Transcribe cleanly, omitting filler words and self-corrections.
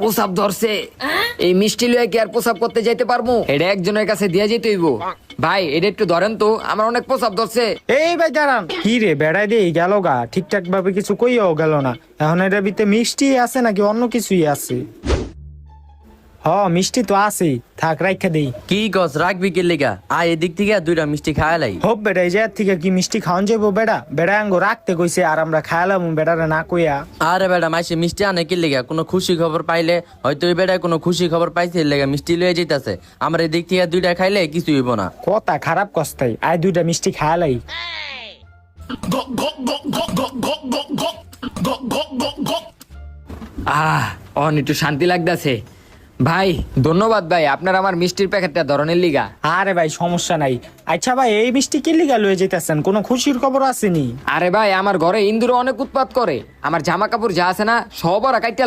প্রসাব ধরছে। এই মিষ্টি লয়ে কি আর প্রসাব করতে যাইতে পারবো? এটা একজনের কাছে দিয়ে যেতে হইব। ভাই এটা একটু ধরেন তো, আমার অনেক প্রসাব ধরছে। এই ভাই দাঁড়ান, কি রে বেড়াই দিয়ে গেল গা, ঠিকঠাক ভাবে কিছু কইয়াও গেল না। এখন এটা ভিতরে মিষ্টি আছে নাকি অন্য কিছুই আছে? মিষ্টি তো আছেই, থাক রাইখা দেই। কি গছ রাখবি কে লিগা? আয় এদিক থেকে দুইটা মিষ্টি খায়ালাই। হোপ বেড়া, এই জায়গা থেকে কি মিষ্টি খাওয়ান যাবো? বেড়া বেড়া আঙ্গো রাখতে কইছে আর আমরা খায়ালাম বেড়ারে না কইয়া। আরে বেটা মাইসে মিষ্টি আনে কি লিগা? কোনো খুশি খবর পাইলে হয়তো ওই বেটায় কোনো খুশি খবর পাইছে লেগা মিষ্টি লয়ে যেতেছে। আমরা এদিক থেকে দুইটা খাইলে কিছু হইব না। কথা খারাপ কস্তাই, আয় দুইটা মিষ্টি খায়ালাই। অন একটু শান্তি লাগতেছে। ভাই ধন্যবাদ ভাই, আপনার আমার মিষ্টির প্যাকেটটা ধরনের লিগা। আরে ভাই সমস্যা নাই। আচ্ছা ভাই, এই মিষ্টি কি লিগা লয়ে যেতেছেন? কোনো খুশির খবর আসেনি? আরে ভাই আমার ঘরে ইন্দুর অনেক উৎপাত করে, আমার জামা কাপড় যা আছে না সব ওরা কাইটা